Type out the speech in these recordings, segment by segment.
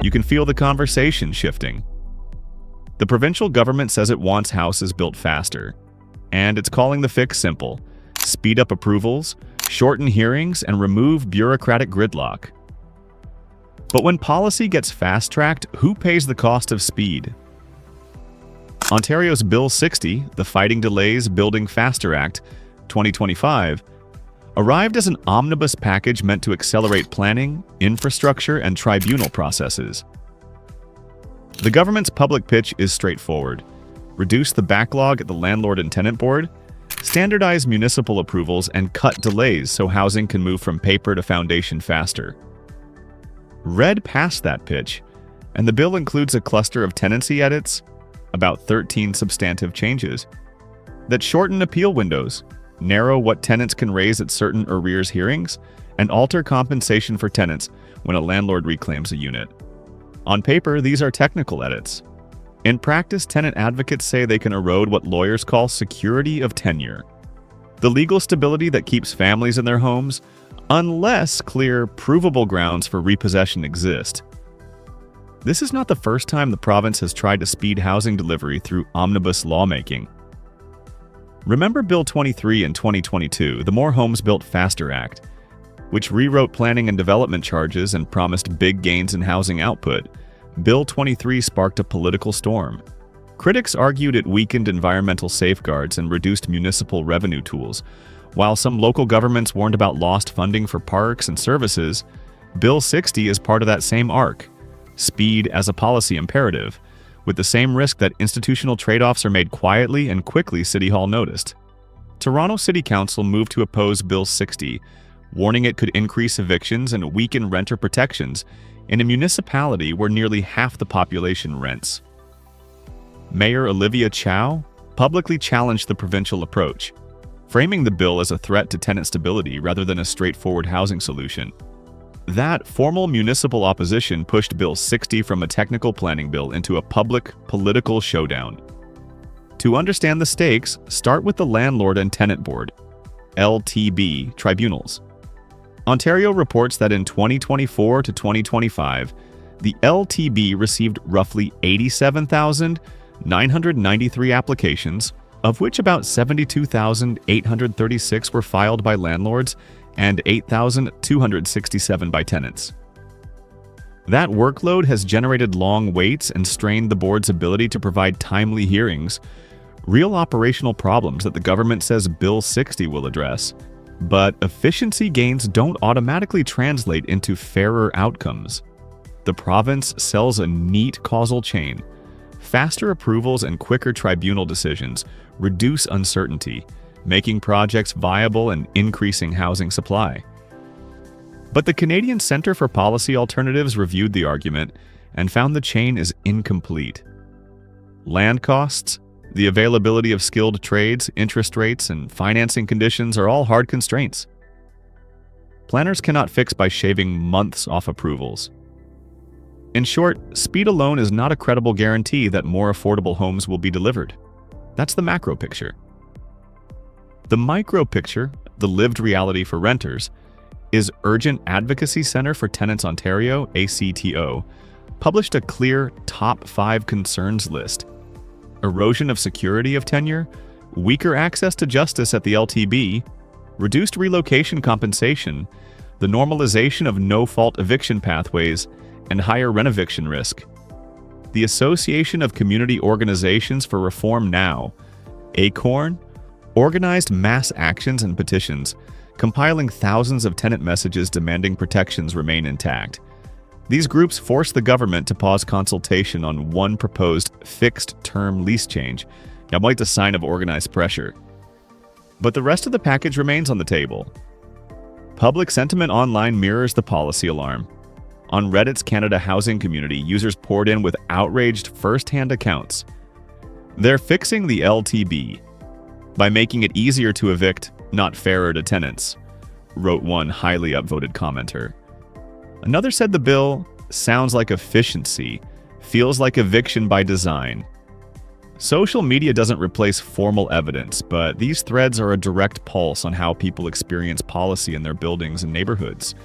You can feel the conversation shifting. The provincial government says it wants houses built faster, and it's calling the fix simple: speed up approvals, shorten hearings, and remove bureaucratic gridlock. But when policy gets fast-tracked, who pays the cost of speed? Ontario's Bill 60, the Fighting Delays Building Faster Act, 2025, arrived as an omnibus package meant to accelerate planning, infrastructure, and tribunal processes. The government's public pitch is straightforward: reduce the backlog at the Landlord and Tenant Board, standardize municipal approvals, and cut delays so housing can move from paper to foundation faster. Read past that pitch, and the bill includes a cluster of tenancy edits, about 13 substantive changes, that shorten appeal windows, narrow what tenants can raise at certain arrears hearings, and alter compensation for tenants when a landlord reclaims a unit. On paper, these are technical edits. In practice, tenant advocates say they can erode what lawyers call security of tenure, the legal stability that keeps families in their homes, unless clear, provable grounds for repossession exist. This is not the first time the province has tried to speed housing delivery through omnibus lawmaking. Remember Bill 23 in 2022, the More Homes Built Faster Act, which rewrote planning and development charges and promised big gains in housing output. Bill 23 sparked a political storm. Critics argued it weakened environmental safeguards and reduced municipal revenue tools. While some local governments warned about lost funding for parks and services, Bill 60 is part of that same arc: speed as a policy imperative, with the same risk that institutional trade-offs are made quietly and quickly. City Hall noticed. Toronto City Council moved to oppose Bill 60, warning it could increase evictions and weaken renter protections in a municipality where nearly half the population rents. Mayor Olivia Chow publicly challenged the provincial approach, framing the bill as a threat to tenant stability rather than a straightforward housing solution. That formal municipal opposition pushed Bill 60 from a technical planning bill into a public, political showdown. To understand the stakes, start with the Landlord and Tenant Board, LTB, tribunals. Ontario reports that in 2024 to 2025, the LTB received roughly 87,993 applications, of which about 72,836 were filed by landlords and 8,267 by tenants. That workload has generated long waits and strained the board's ability to provide timely hearings, real operational problems that the government says Bill 60 will address. But efficiency gains don't automatically translate into fairer outcomes. The province sells a neat causal chain. Faster approvals and quicker tribunal decisions reduce uncertainty, making projects viable and increasing housing supply. But the Canadian Centre for Policy Alternatives reviewed the argument and found the chain is incomplete. Land costs, the availability of skilled trades, interest rates, and financing conditions are all hard constraints. Planners cannot fix by shaving months off approvals. In short, speed alone is not a credible guarantee that more affordable homes will be delivered. That's the macro picture. The micro picture, the lived reality for renters, is Urgent Advocacy Centre for Tenants Ontario, ACTO, published a clear top 5 concerns list: erosion of security of tenure, weaker access to justice at the LTB, reduced relocation compensation, the normalization of no-fault eviction pathways, and higher rent-eviction risk. The Association of Community Organizations for Reform Now, ACORN, organized mass actions and petitions, compiling thousands of tenant messages demanding protections remain intact. These groups forced the government to pause consultation on one proposed fixed-term lease change, quite a sign of organized pressure. But the rest of the package remains on the table. Public sentiment online mirrors the policy alarm. On Reddit's Canada housing community, users poured in with outraged first-hand accounts. They're fixing the LTB by making it easier to evict, not fairer to tenants, wrote one highly upvoted commenter. Another said the bill sounds like efficiency, feels like eviction by design. Social media doesn't replace formal evidence, but these threads are a direct pulse on how people experience policy in their buildings and neighborhoods.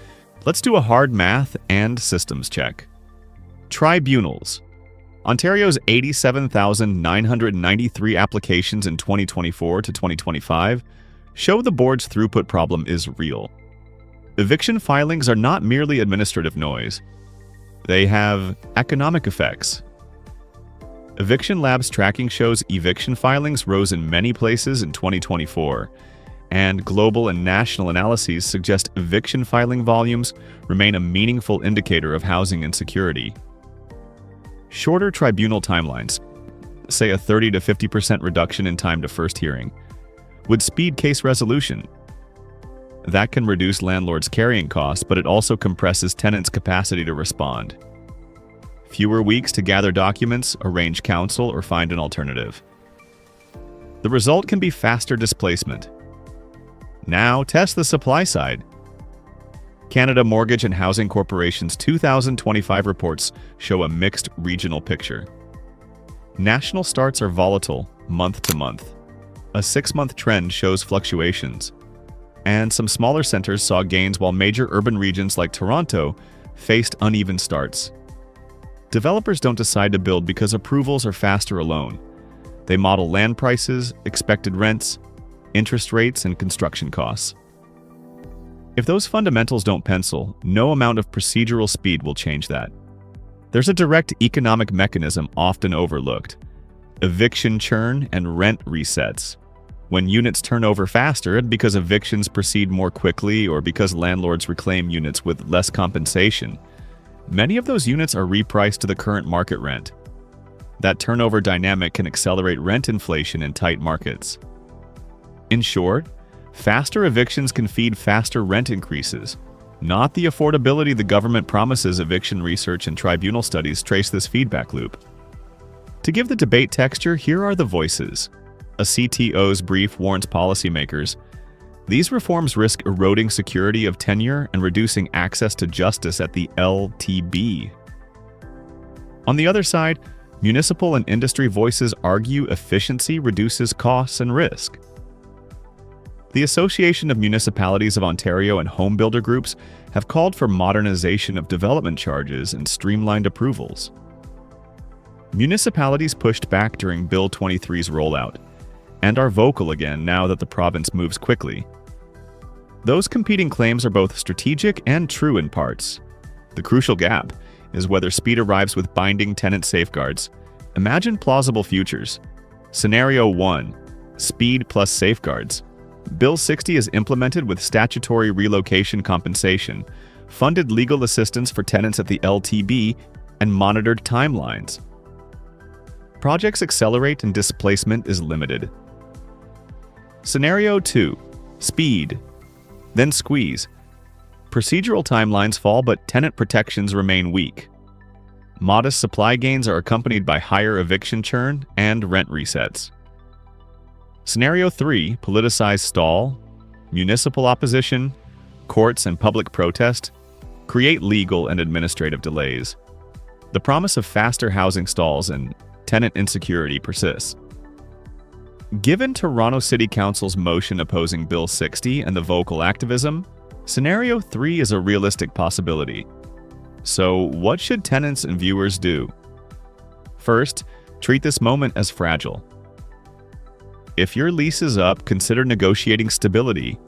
Let's do a hard math and systems check. Tribunals. Ontario's 87,993 applications in 2024 to 2025 show the board's throughput problem is real. Eviction filings are not merely administrative noise. They have economic effects. Eviction Lab's tracking shows eviction filings rose in many places in 2024, and global and national analyses suggest eviction filing volumes remain a meaningful indicator of housing insecurity. Shorter tribunal timelines, say a 30 to 50% reduction in time to first hearing, would speed case resolution. That can reduce landlords' carrying costs, but it also compresses tenants' capacity to respond. Fewer weeks to gather documents, arrange counsel, or find an alternative. The result can be faster displacement. Now, test the supply side. Canada Mortgage and Housing Corporation's 2025 reports show a mixed regional picture. National starts are volatile month to month. A 6-month trend shows fluctuations. And some smaller centers saw gains while major urban regions like Toronto faced uneven starts. Developers don't decide to build because approvals are faster alone. They model land prices, expected rents, interest rates, and construction costs. If those fundamentals don't pencil, no amount of procedural speed will change that. There's a direct economic mechanism often overlooked: eviction churn and rent resets. When units turn over faster, because evictions proceed more quickly or because landlords reclaim units with less compensation, many of those units are repriced to the current market rent. That turnover dynamic can accelerate rent inflation in tight markets. In short, faster evictions can feed faster rent increases, not the affordability the government promises. Eviction research and tribunal studies trace this feedback loop. To give the debate texture, here are the voices. A CTO's brief warns policymakers, these reforms risk eroding security of tenure and reducing access to justice at the LTB. On the other side, municipal and industry voices argue efficiency reduces costs and risk. The Association of Municipalities of Ontario and home builder groups have called for modernization of development charges and streamlined approvals. Municipalities pushed back during Bill 23's rollout and are vocal again now that the province moves quickly. Those competing claims are both strategic and true in parts. The crucial gap is whether speed arrives with binding tenant safeguards. Imagine plausible futures. Scenario 1: speed plus safeguards. Bill 60 is implemented with statutory relocation compensation, funded legal assistance for tenants at the LTB, and monitored timelines. Projects accelerate and displacement is limited. Scenario 2: speed, then squeeze. Procedural timelines fall, but tenant protections remain weak. Modest supply gains are accompanied by higher eviction churn and rent resets. Scenario 3: politicized stall, municipal opposition, courts, and public protest create legal and administrative delays. The promise of faster housing stalls and tenant insecurity persists. Given Toronto City Council's motion opposing Bill 60 and the vocal activism, Scenario 3 is a realistic possibility. So, what should tenants and viewers do? First, treat this moment as fragile. If your lease is up, consider negotiating stability,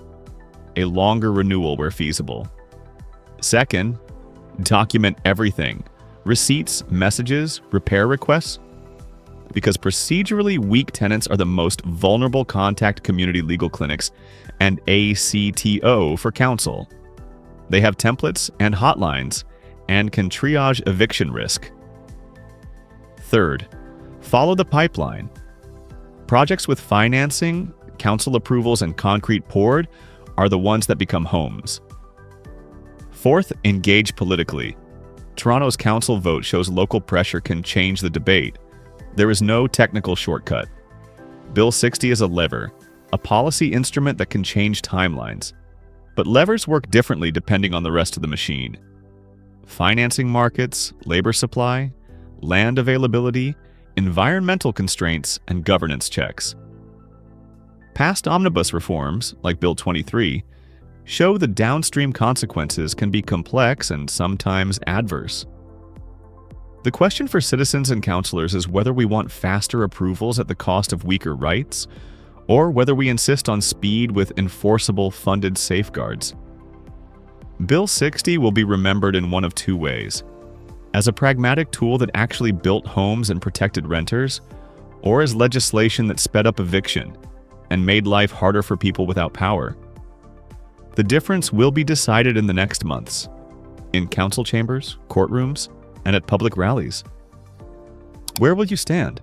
a longer renewal where feasible. Second, document everything: receipts, messages, repair requests, because procedurally weak tenants are the most vulnerable. Contact community legal clinics and ACTO for counsel. They have templates and hotlines and can triage eviction risk. Third, follow the pipeline. Projects with financing, council approvals, and concrete poured are the ones that become homes. Fourth, engage politically. Toronto's council vote shows local pressure can change the debate. There is no technical shortcut. Bill 60 is a lever, a policy instrument that can change timelines. But levers work differently depending on the rest of the machine. Financing markets, labor supply, land availability, environmental constraints, and governance checks. Past omnibus reforms, like Bill 23, show the downstream consequences can be complex and sometimes adverse. The question for citizens and councillors is whether we want faster approvals at the cost of weaker rights, or whether we insist on speed with enforceable funded safeguards. Bill 60 will be remembered in one of two ways: as a pragmatic tool that actually built homes and protected renters, or as legislation that sped up eviction and made life harder for people without power. The difference will be decided in the next months, in council chambers, courtrooms, and at public rallies. Where will you stand?